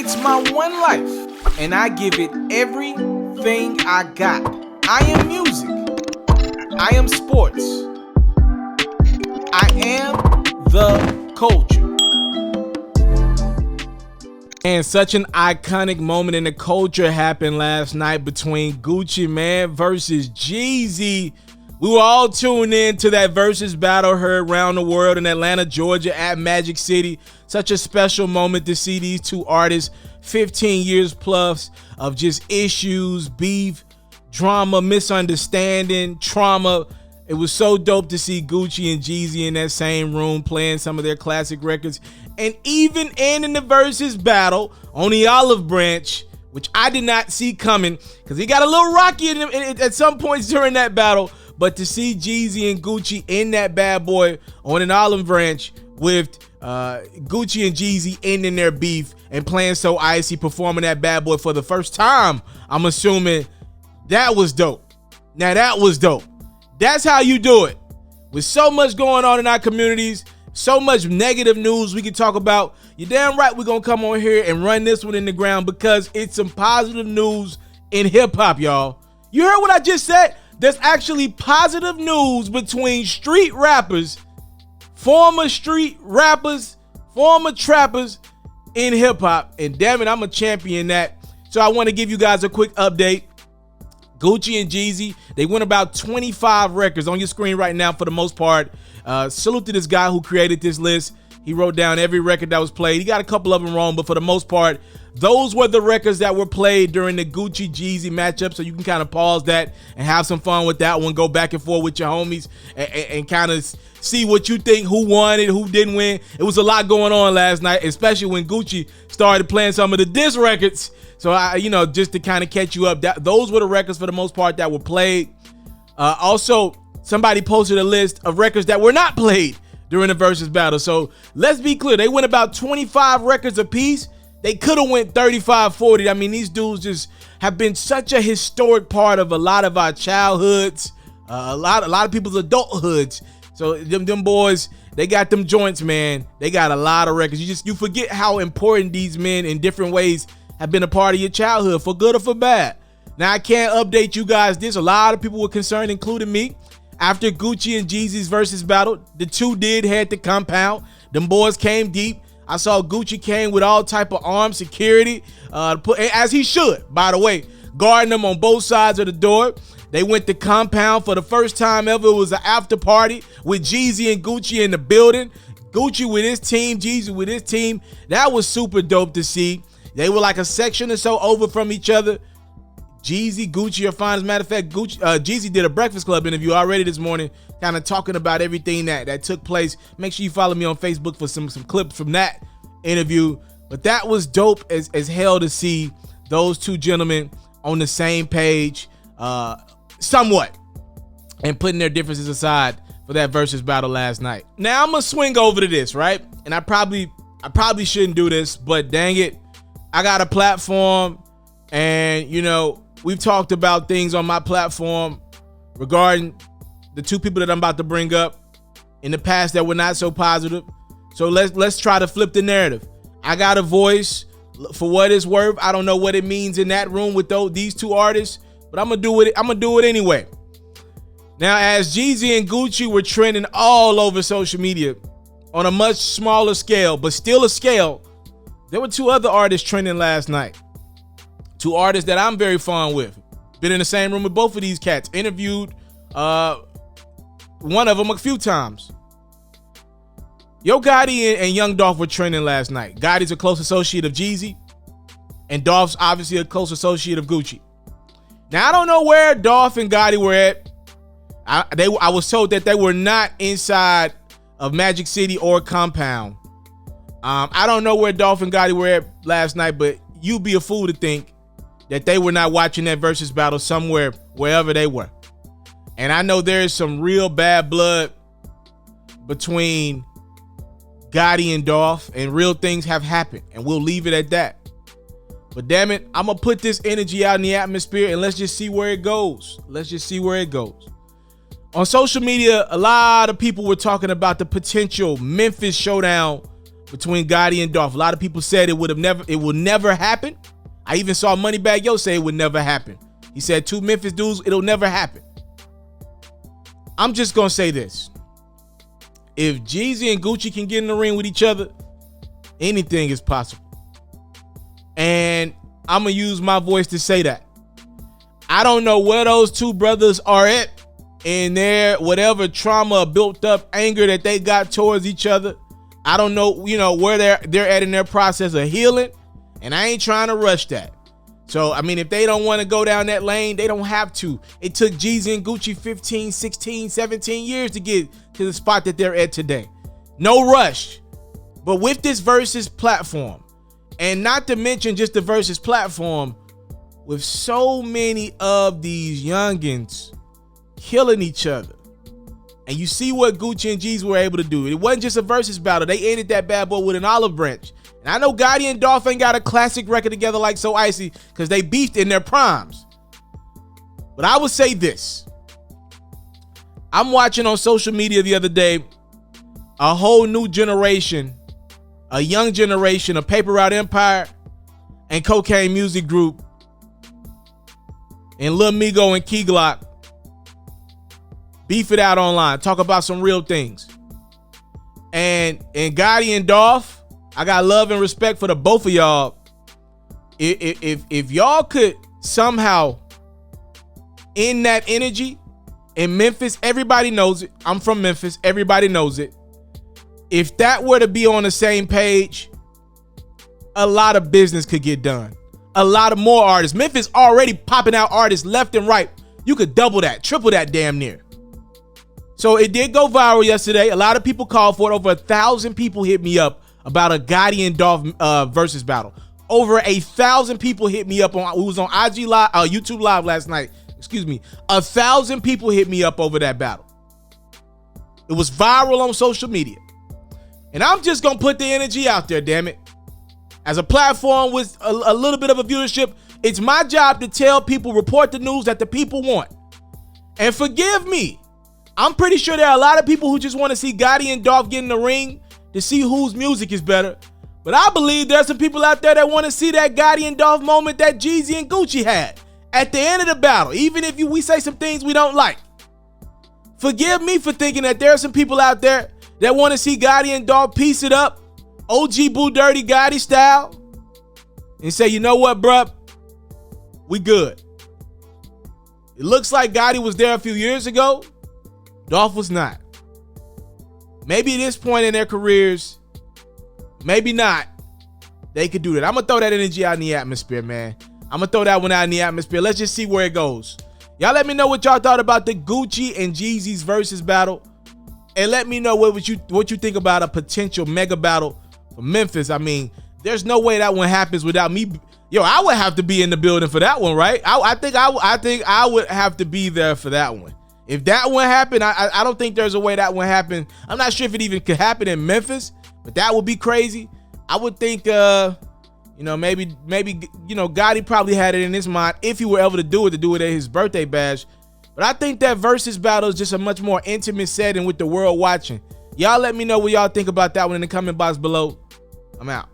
It's my one life, and I give it everything I got. I am music. I am sports. I am the culture. And such an iconic moment in the culture happened last night between Gucci Mane versus Jeezy. We were all tuned in to that versus battle heard around the world in Atlanta, Georgia at Magic City. Such a special moment to see these two artists, 15 years plus of just issues, beef, drama, misunderstanding, trauma. It was so dope to see Gucci and Jeezy in that same room playing some of their classic records. And even ending the versus battle on the olive branch, which I did not see coming because he got a little rocky at some points during that battle. But to see Jeezy and Gucci in that bad boy on an olive branch with Gucci and Jeezy ending their beef and playing So Icy, performing that bad boy for the first time, I'm assuming that was dope. Now that was dope. That's how you do it. With so much going on in our communities, so much negative news we can talk about, you're damn right we're going to come on here and run this one in the ground because it's some positive news in hip-hop, y'all. You heard what I just said? There's actually positive news between street rappers, former street rappers, former trappers in hip-hop. And damn it, I'm a champion that. So I want to give you guys a quick update. Gucci and Jeezy, they went about 25 records on your screen right now for the most part. Salute to this guy who created this list. He wrote down every record that was played. He got a couple of them wrong, but for the most part, those were the records that were played during the Gucci-Jeezy matchup, so you can kind of pause that and have some fun with that one. Go back and forth with your homies and kind of see what you think, who won it, who didn't win. It was a lot going on last night, especially when Gucci started playing some of the diss records. So, just to kind of catch you up, those were the records for the most part that were played. Also, somebody posted a list of records that were not played during the versus battle. So let's be clear. They went about 25 records apiece. They could have went 35, 40. I mean, these dudes just have been such a historic part of a lot of our childhoods, a lot of people's adulthoods. So them boys, they got them joints, man. They got a lot of records. You forget how important these men in different ways have been a part of your childhood, for good or for bad. Now, I can't update you guys this. A lot of people were concerned, including me. After Gucci and Jeezy's versus battle, the two did head to compound. Them boys came deep. I saw Gucci came with all type of armed security, as he should, by the way, guarding them on both sides of the door. They went to compound for the first time ever. It was an after party with Jeezy and Gucci in the building. Gucci with his team, Jeezy with his team. That was super dope to see. They were like a section or so over from each other. Jeezy, Gucci are fine. As a matter of fact, Jeezy did a Breakfast Club interview already this morning, kind of talking about everything that took place. Make sure you follow me on Facebook for some clips from that interview. But that was dope as hell to see those two gentlemen on the same page, somewhat, and putting their differences aside for that versus battle last night. Now I'm gonna swing over to this, right? And I probably shouldn't do this, but dang it, I got a platform, and we've talked about things on my platform regarding the two people that I'm about to bring up in the past that were not so positive. So let's try to flip the narrative. I got a voice for what it's worth. I don't know what it means in that room with these two artists, but I'm gonna do it. I'm gonna do it anyway. Now, as Jeezy and Gucci were trending all over social media on a much smaller scale, but still a scale, there were two other artists trending last night. Two artists that I'm very fond with. Been in the same room with both of these cats. Interviewed one of them a few times. Yo Gotti and Young Dolph were trending last night. Gotti's a close associate of Jeezy, and Dolph's obviously a close associate of Gucci. Now, I don't know where Dolph and Gotti were at. I was told that they were not inside of Magic City or Compound. I don't know where Dolph and Gotti were at last night, but you'd be a fool to think that they were not watching that versus battle somewhere, wherever they were. And I know there is some real bad blood between Gotti and Dolph, and real things have happened, and we'll leave it at that. But damn it, I'm gonna put this energy out in the atmosphere, and let's just see where it goes. Let's just see where it goes. On social media, a lot of people were talking about the potential Memphis showdown between Gotti and Dolph. A lot of people said it will never happen. I even saw Moneybagg Yo say it would never happen. He said 2 Memphis dudes, it'll never happen. I'm just gonna say this. If Jeezy and Gucci can get in the ring with each other, anything is possible. And I'm gonna use my voice to say that. I don't know where those 2 brothers are at in their whatever trauma, built up anger that they got towards each other. I don't know, where they're at in their process of healing, and I ain't trying to rush that. So, I mean, if they don't want to go down that lane, they don't have to. It took Jeezy and Gucci 15, 16, 17 years to get to the spot that they're at today. No rush. But with this Verzuz platform, and not to mention just the Verzuz platform, with so many of these youngins killing each other, and you see what Gucci and Jeezy were able to do. It wasn't just a Verzuz battle. They ended that bad boy with an olive branch. And I know Gotti and Dolph ain't got a classic record together like So Icy because they beefed in their primes. But I would say this. I'm watching on social media the other day a whole new generation, a young generation of Paper Route Empire and Cocaine Music Group and Lil Migo and Key Glock beef it out online, talk about some real things. And Gotti and Dolph, I got love and respect for the both of y'all. If y'all could somehow end that energy in Memphis, everybody knows it. I'm from Memphis. Everybody knows it. If that were to be on the same page, a lot of business could get done. A lot of more artists. Memphis already popping out artists left and right. You could double that, triple that damn near. So it did go viral yesterday. A lot of people called for it. Over 1,000 people hit me up about a Gotti and Dolph Verzuz battle. Over 1,000 people hit me up on. It was on IG Live, YouTube Live last night. Excuse me. 1,000 people hit me up over that battle. It was viral on social media. And I'm just gonna put the energy out there, damn it. As a platform with a little bit of a viewership, it's my job to tell people, report the news that the people want. And forgive me, I'm pretty sure there are a lot of people who just want to see Gotti and Dolph get in the ring to see whose music is better. But I believe there's some people out there that want to see that Gotti and Dolph moment that Jeezy and Gucci had at the end of the battle, even if we say some things we don't like. Forgive me for thinking that there are some people out there that want to see Gotti and Dolph piece it up, OG Boo Dirty Gotti style, and say, you know what, bruh? We good. It looks like Gotti was there a few years ago. Dolph was not. Maybe at this point in their careers, maybe not, they could do that. I'm going to throw that energy out in the atmosphere, man. I'm going to throw that one out in the atmosphere. Let's just see where it goes. Y'all let me know what y'all thought about the Gucci and Jeezy's Verzuz battle. And let me know what you think about a potential mega battle for Memphis. I mean, there's no way that one happens without me. Yo, I would have to be in the building for that one, right? I think I would have to be there for that one. If that one happened, I don't think there's a way that one happened. I'm not sure if it even could happen in Memphis, but that would be crazy. I would think, maybe, Gotti probably had it in his mind if he were ever to do it at his birthday bash. But I think that Verzuz battle is just a much more intimate setting with the world watching. Y'all let me know what y'all think about that one in the comment box below. I'm out.